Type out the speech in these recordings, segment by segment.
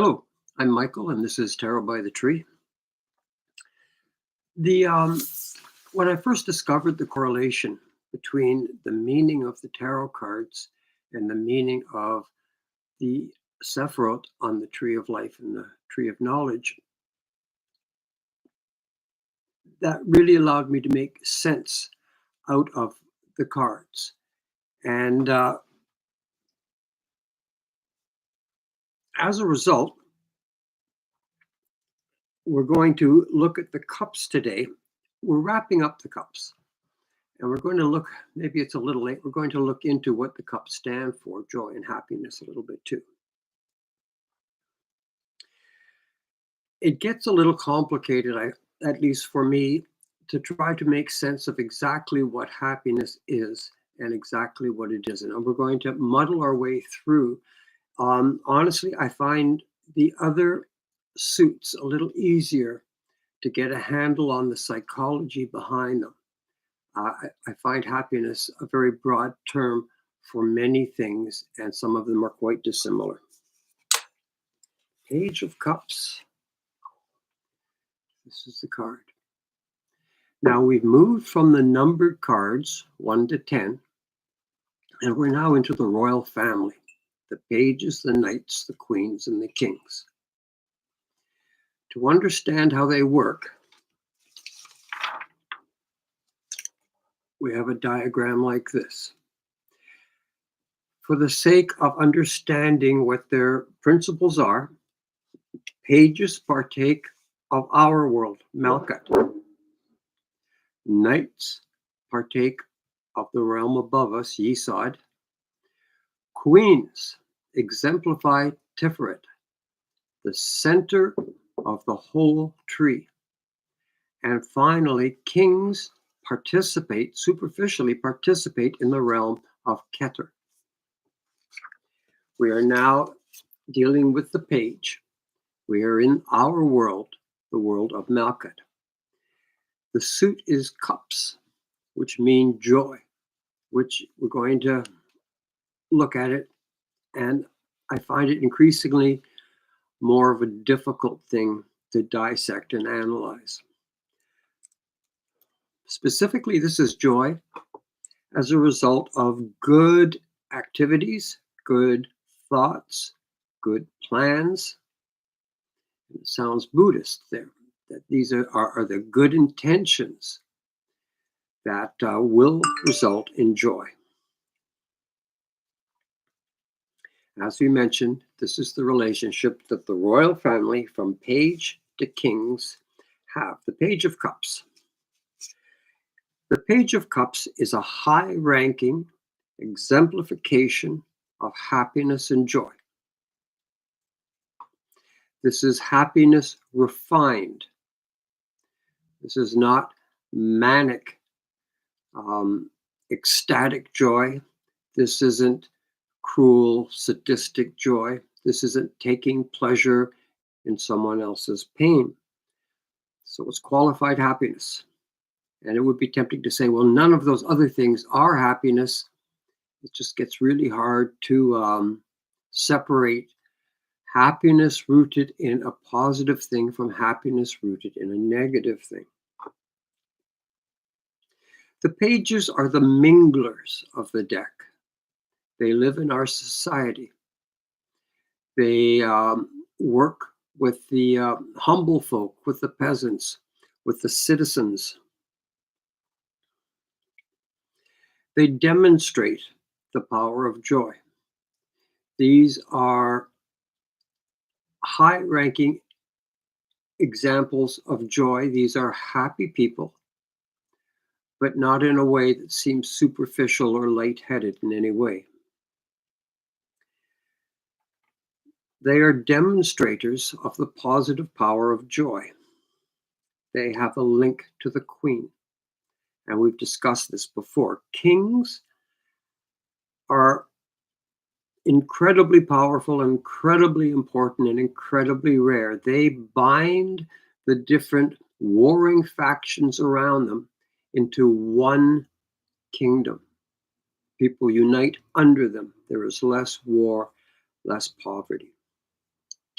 Hello, I'm Michael, and this is Tarot by the Tree. The When I first discovered the correlation between the meaning of the tarot cards and the meaning of the Sephiroth on the Tree of Life and the Tree of Knowledge, that really allowed me to make sense out of the cards. And as a result, we're going to look at the cups today. We're wrapping up the cups. And we're going to look, maybe it's a little late, we're going to look into what the cups stand for, joy and happiness, a little bit too. It gets a little complicated, at least for me, to try to make sense of exactly what happiness is and exactly what it isn't. And we're going to muddle our way through. Honestly, I find the other suits a little easier to get a handle on the psychology behind them. I find happiness a very broad term for many things, and some of them are quite dissimilar. Page of Cups. This is the card. Now we've moved from the numbered cards, 1 to 10, and we're now into the royal family. The pages, the knights, the queens, and the kings. To understand how they work, we have a diagram like this. For the sake of understanding what their principles are, pages partake of our world, Malkuth. Knights partake of the realm above us, Yesod. Queens exemplify Tiferet, the center of the whole tree. And finally, kings superficially participate in the realm of Keter. We are now dealing with the page. We are in our world, the world of Malkuth. The suit is cups, which mean joy, which we're going to look at it, and I find it increasingly more of a difficult thing to dissect and analyze. Specifically, this is joy as a result of good activities, good thoughts, good plans. It sounds Buddhist there, that these are the good intentions that will result in joy. As we mentioned, this is the relationship that the royal family from page to kings have, the Page of Cups. The Page of Cups is a high-ranking exemplification of happiness and joy. This is happiness refined. This is not manic, ecstatic joy. This isn't cruel, sadistic joy. This isn't taking pleasure in someone else's pain. So it's qualified happiness. And it would be tempting to say, well, none of those other things are happiness. It just gets really hard to separate happiness rooted in a positive thing from happiness rooted in a negative thing. The pages are the minglers of the deck. They live in our society. They work with the humble folk, with the peasants, with the citizens. They demonstrate the power of joy. These are high-ranking examples of joy. These are happy people, but not in a way that seems superficial or lightheaded in any way. They are demonstrators of the positive power of joy. They have a link to the queen. And we've discussed this before. Kings are incredibly powerful, incredibly important, and incredibly rare. They bind the different warring factions around them into one kingdom. People unite under them. There is less war, less poverty.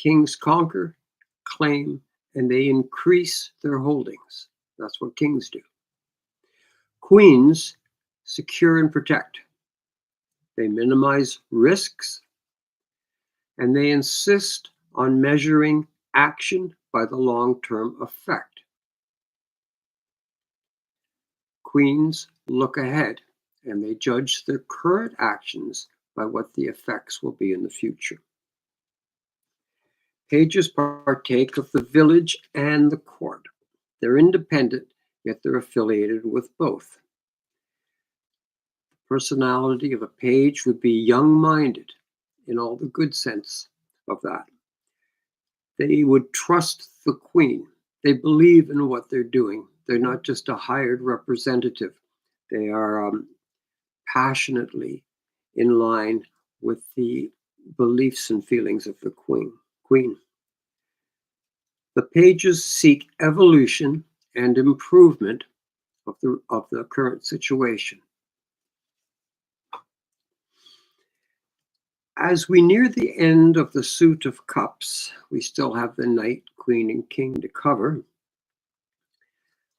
Kings conquer, claim, and they increase their holdings. That's what kings do. Queens secure and protect. They minimize risks, and they insist on measuring action by the long-term effect. Queens look ahead, and they judge their current actions by what the effects will be in the future. Pages partake of the village and the court. They're independent, yet they're affiliated with both. The personality of a page would be young-minded in all the good sense of that. They would trust the queen. They believe in what they're doing. They're not just a hired representative. They are passionately in line with the beliefs and feelings of the queen. The pages seek evolution and improvement of the current situation. As we near the end of the suit of cups, we still have the knight, queen, and king to cover.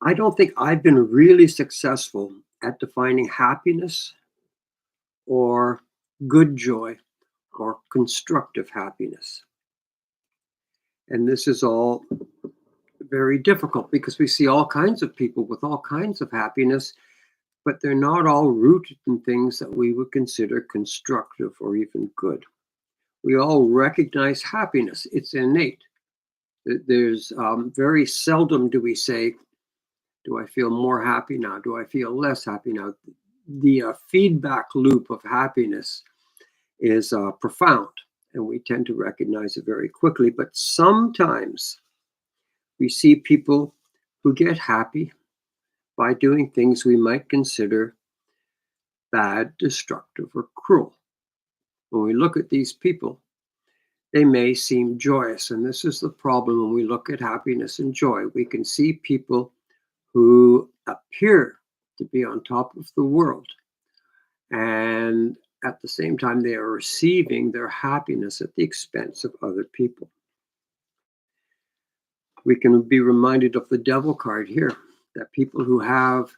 I don't think I've been really successful at defining happiness or good joy or constructive happiness. And this is all very difficult because we see all kinds of people with all kinds of happiness, but they're not all rooted in things that we would consider constructive or even good. We all recognize happiness. It's innate. There's very seldom do we say, do I feel more happy now? Do I feel less happy now? The feedback loop of happiness is profound, and we tend to recognize it very quickly. But sometimes we see people who get happy by doing things we might consider bad, destructive, or cruel. When we look at these people, they may seem joyous, and this is the problem when we look at happiness and joy. We can see people who appear to be on top of the world, and at the same time, they are receiving their happiness at the expense of other people. We can be reminded of the devil card here, that people who have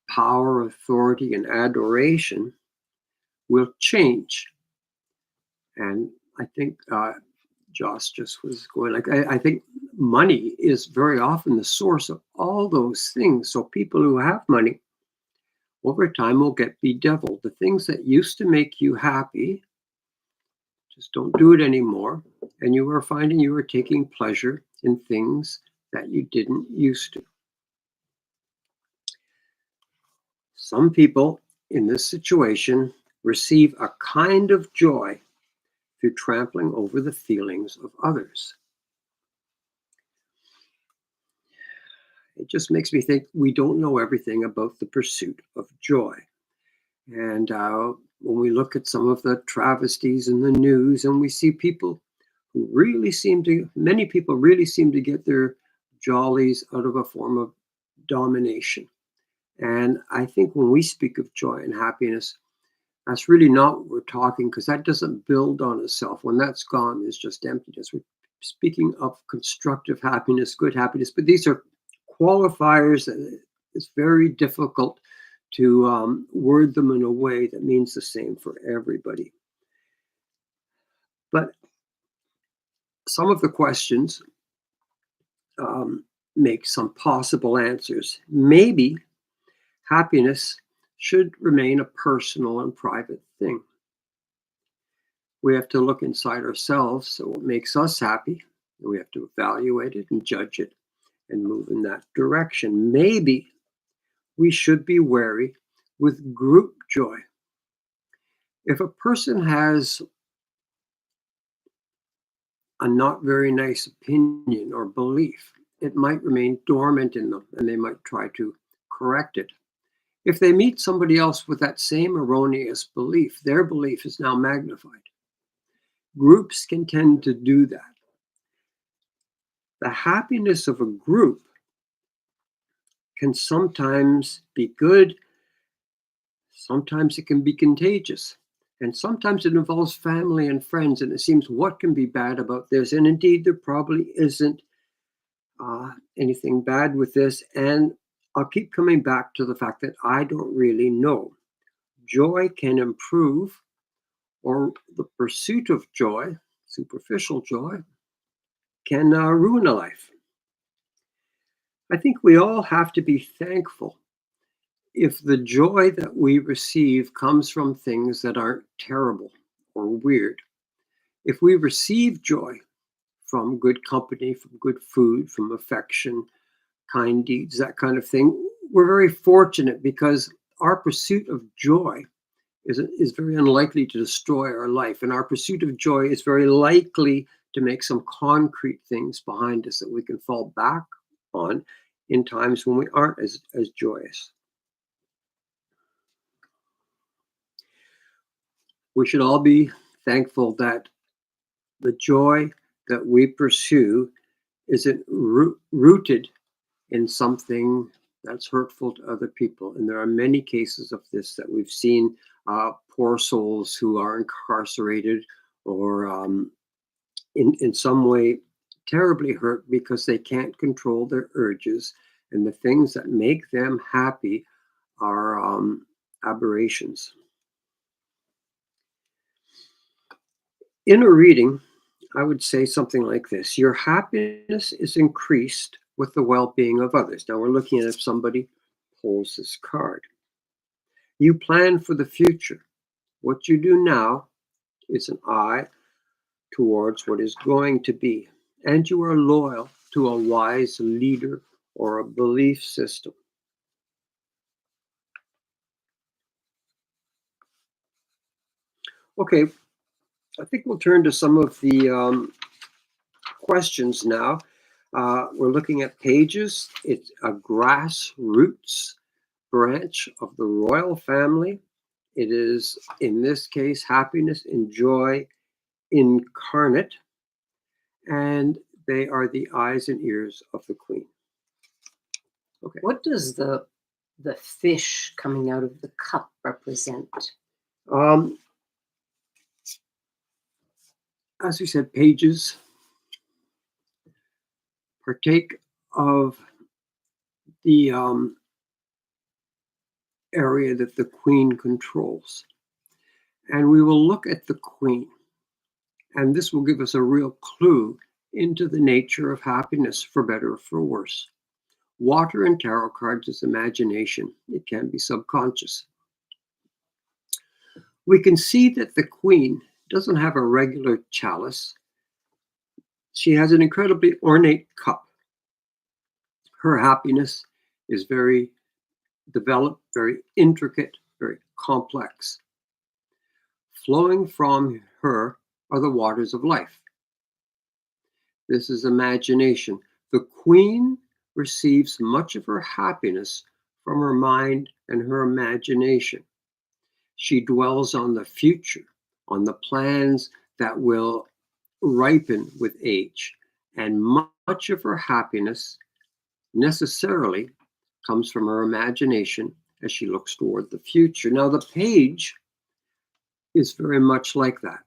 power, authority, and adoration will change. And I think Joss just was going like, I think money is very often the source of all those things. So people who have money over time will get bedeviled. The things that used to make you happy just don't do it anymore. And you are finding you are taking pleasure in things that you didn't used to. Some people in this situation receive a kind of joy through trampling over the feelings of others. It just makes me think we don't know everything about the pursuit of joy. And when we look at some of the travesties in the news, and we see people who many people really seem to get their jollies out of a form of domination. And I think when we speak of joy and happiness, that's really not what we're talking, because that doesn't build on itself. When that's gone, it's just emptiness. We're speaking of constructive happiness, good happiness, but these are qualifiers that it's very difficult to word them in a way that means the same for everybody. But some of the questions make some possible answers. Maybe happiness should remain a personal and private thing. We have to look inside ourselves at what makes us happy, and we have to evaluate it and judge it and move in that direction. Maybe we should be wary with group joy. If a person has a not very nice opinion or belief, it might remain dormant in them, and they might try to correct it. If they meet somebody else with that same erroneous belief, their belief is now magnified. Groups can tend to do that. The happiness of a group can sometimes be good, sometimes it can be contagious. And sometimes it involves family and friends, and it seems what can be bad about this? And indeed, there probably isn't anything bad with this. And I'll keep coming back to the fact that I don't really know. Joy can improve, or the pursuit of joy, superficial joy, can ruin a life. I think we all have to be thankful if the joy that we receive comes from things that aren't terrible or weird. If we receive joy from good company, from good food, from affection, kind deeds, that kind of thing, we're very fortunate because our pursuit of joy is very unlikely to destroy our life. And our pursuit of joy is very likely to make some concrete things behind us that we can fall back on in times when we aren't as joyous. We should all be thankful that the joy that we pursue isn't rooted in something that's hurtful to other people. And there are many cases of this that we've seen, poor souls who are incarcerated or in some way terribly hurt because they can't control their urges, and the things that make them happy are aberrations. In a reading, I would say something like this: your happiness is increased with the well-being of others. Now we're looking at if somebody pulls this card. You plan for the future. What you do now is an eye towards what is going to be, and you are loyal to a wise leader or a belief system. Okay, I think we'll turn to some of the questions now. We're looking at pages. It's a grassroots branch of the royal family. It is, in this case, happiness and joy incarnate, and they are the eyes and ears of the queen. Okay. What does the fish coming out of the cup represent? As we said, pages partake of the area that the queen controls. And we will look at the queen, and this will give us a real clue into the nature of happiness, for better or for worse. Water in tarot cards is imagination. It can be subconscious. We can see that the queen doesn't have a regular chalice. She has an incredibly ornate cup. Her happiness is very developed, very intricate, very complex. Flowing from her are the waters of life. This is imagination. The queen receives much of her happiness from her mind and her imagination. She dwells on the future, on the plans that will ripen with age, and much of her happiness necessarily comes from her imagination as she looks toward the future. Now, the page is very much like that.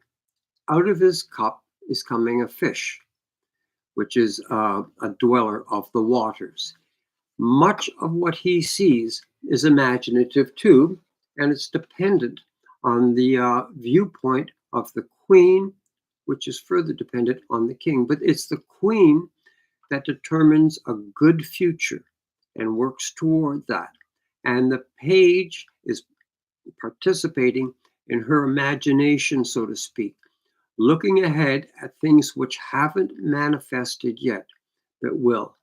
Out of his cup is coming a fish, which is a dweller of the waters. Much of what he sees is imaginative too, and it's dependent on the viewpoint of the queen, which is further dependent on the king. But it's the queen that determines a good future and works toward that. And the page is participating in her imagination, so to speak, looking ahead at things which haven't manifested yet, but will.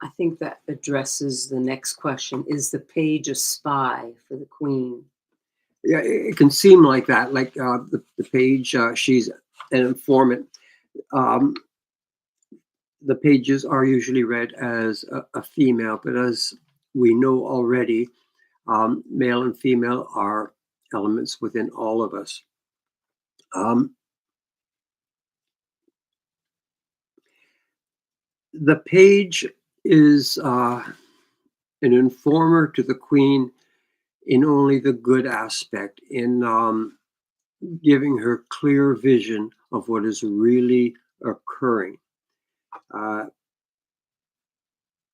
I think that addresses the next question. Is the page a spy for the queen? Yeah, it can seem like that, like the page, she's an informant. The pages are usually read as a female, but as we know already, male and female are elements within all of us. The page is an informer to the queen in only the good aspect, in giving her clear vision of what is really occurring. Uh,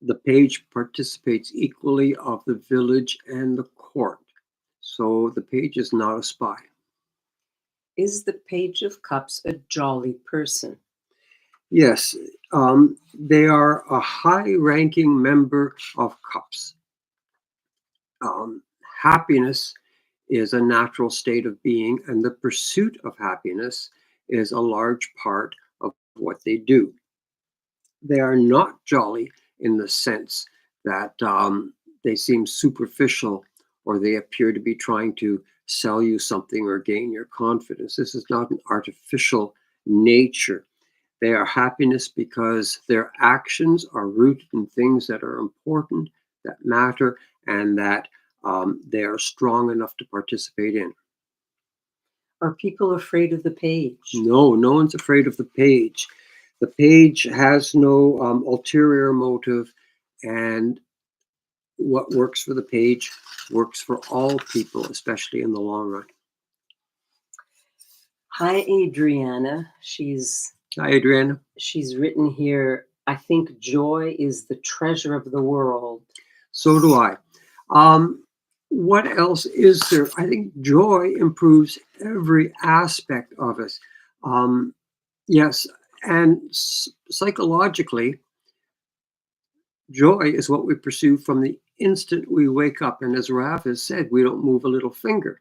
the page participates equally of the village and the court. So the page is not a spy. Is the Page of Cups a jolly person? Yes, they are a high-ranking member of cups. Um, Happiness is a natural state of being, and the pursuit of happiness is a large part of what they do. They are not jolly in the sense that they seem superficial or they appear to be trying to sell you something or gain your confidence. This is not an artificial nature. They are happiness because their actions are rooted in things that are important, that matter, and that they are strong enough to participate in. Are people afraid of the page? No, no one's afraid of the page. The page has no ulterior motive, and what works for the page works for all people, especially in the long run. Hi, Adriana. She's Hi, Adriana. written here, I think joy is the treasure of the world. So do I. What else is there? I think joy improves every aspect of us. Yes, and psychologically, joy is what we pursue from the instant we wake up. And as Rav has said, we don't move a little finger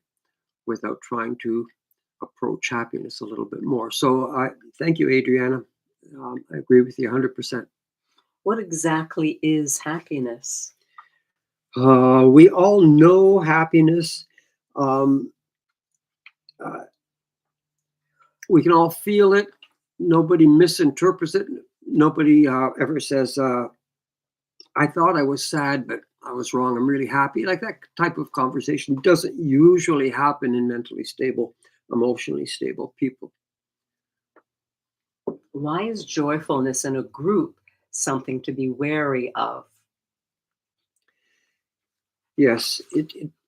without trying to approach happiness a little bit more. So thank you, Adriana. I agree with you 100%. What exactly is happiness? We all know happiness. Um, uh, we can all feel it. Nobody misinterprets it. Nobody ever says, I thought I was sad, but I was wrong. I'm really happy. Like that type of conversation doesn't usually happen in mentally stable, emotionally stable people. Why is joyfulness in a group something to be wary of? Yes,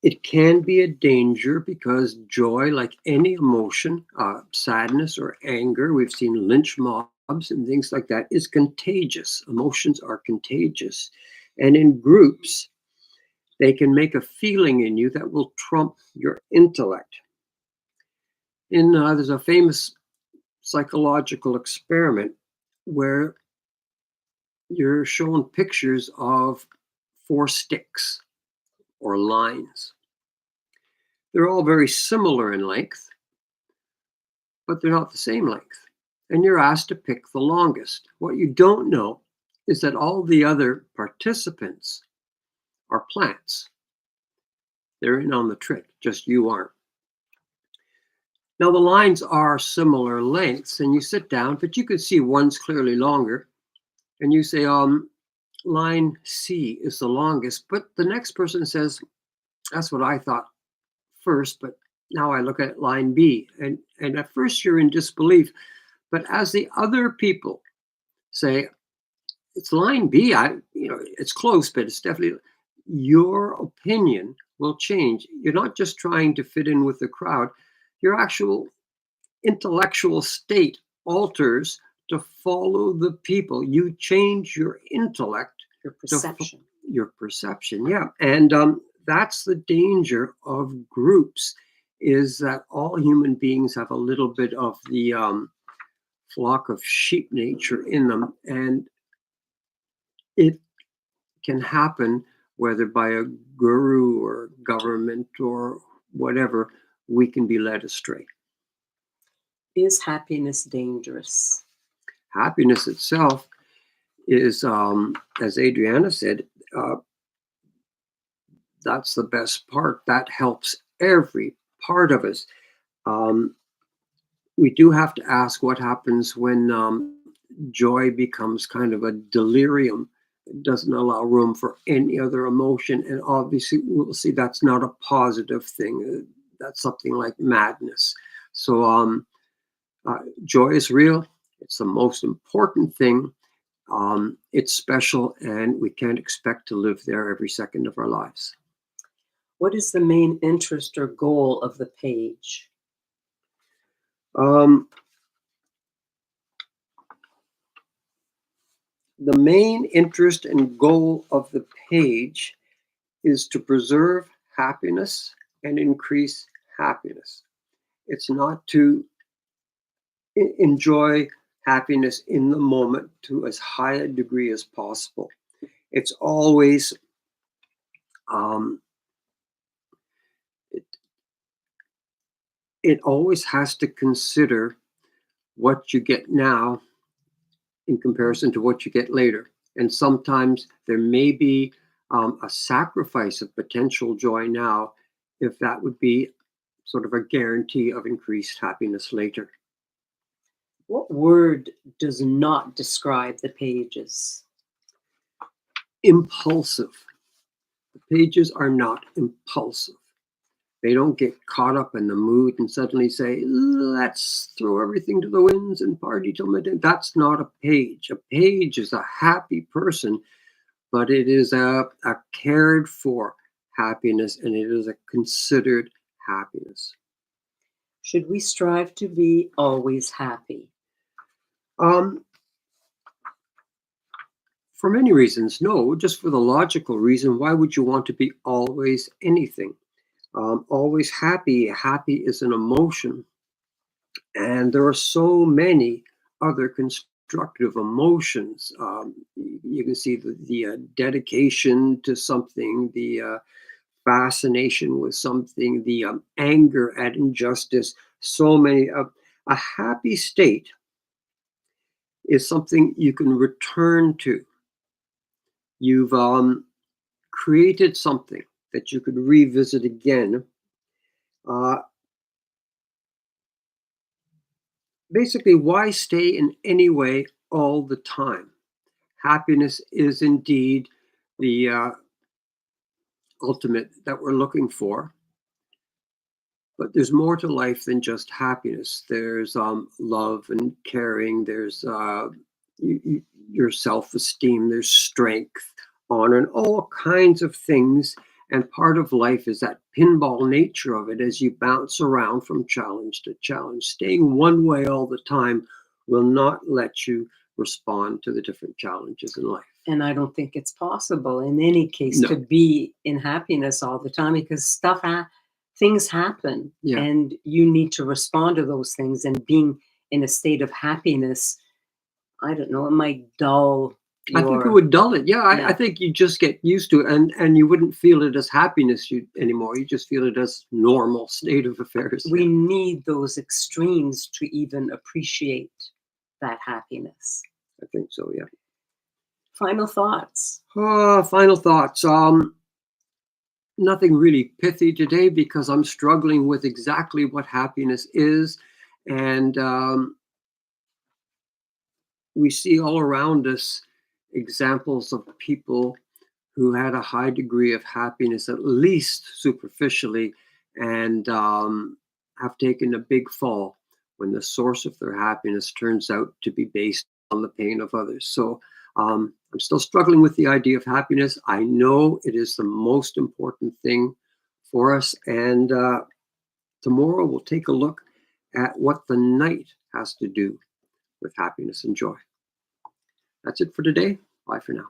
it can be a danger because joy, like any emotion, sadness or anger, we've seen lynch mobs and things like that, is contagious. Emotions are contagious. And in groups, they can make a feeling in you that will trump your intellect. There's a famous psychological experiment where you're shown pictures of four sticks or lines. They're all very similar in length, but they're not the same length. And you're asked to pick the longest. What you don't know is that all the other participants are plants. They're in on the trick, just you aren't. Now, the lines are similar lengths, and you sit down, but you can see one's clearly longer. And you say, line C is the longest. But the next person says, that's what I thought first, but now I look at line B. And at first you're in disbelief. But as the other people say, it's line B, it's close, but it's definitely, your opinion will change. You're not just trying to fit in with the crowd, your actual intellectual state alters to follow the people. You change your intellect, Your perception. Your perception, yeah. And that's the danger of groups, is that all human beings have a little bit of the flock of sheep nature in them, and it can happen whether by a guru or government or whatever. We can be led astray. Is happiness dangerous? Happiness itself is, as Adriana said, that's the best part. That helps every part of us. Um, we do have to ask what happens when joy becomes kind of a delirium. It doesn't allow room for any other emotion. And obviously, we'll see that's not a positive thing. That's something like madness. So, joy is real. It's the most important thing. It's special, and we can't expect to live there every second of our lives. What is the main interest or goal of the page? Um, the main interest and goal of the page is to preserve happiness and increase happiness. It's not to enjoy happiness in the moment to as high a degree as possible. It's always um, it, it always has to consider what you get now in comparison to what you get later. And sometimes there may be a sacrifice of potential joy now if that would be sort of a guarantee of increased happiness later. What word does not describe the pages? Impulsive. The pages are not impulsive. They don't get caught up in the mood and suddenly say, let's throw everything to the winds and party till midnight. That's not a page. A page is a happy person, but it is a cared for happiness, and it is a considered happiness. Should we strive to be always happy? Um, for many reasons, no. Just for the logical reason, why would you want to be always anything? Always happy. Happy is an emotion, and there are so many other constructive emotions. You can see the dedication to something, the fascination with something, the anger at injustice. So many. A happy state is something you can return to. You've created something that you could revisit again. Uh, Basically, why stay in any way all the time? Happiness is indeed the ultimate that we're looking for. But there's more to life than just happiness. There's love and caring. There's your self-esteem. There's strength, honor, and all kinds of things. And part of life is that pinball nature of it as you bounce around from challenge to challenge. Staying one way all the time will not let you respond to the different challenges in life. And I don't think it's possible in any case No. to be in happiness all the time, because things happen, Yeah. and you need to respond to those things. And being in a state of happiness, I don't know, it might dull I think it your. would dull it. Yeah, I Yeah. think you just get used to it, and you wouldn't feel it as happiness anymore. You just feel it as normal state of affairs. We need those extremes to even appreciate that happiness. I think so. Yeah. Final thoughts. Final thoughts. Nothing really pithy today because I'm struggling with exactly what happiness is, and we see all around us examples of people who had a high degree of happiness, at least superficially, and have taken a big fall when the source of their happiness turns out to be based on the pain of others. So I'm still struggling with the idea of happiness. I know it is the most important thing for us. And tomorrow we'll take a look at what the night has to do with happiness and joy. That's it for today. Bye for now.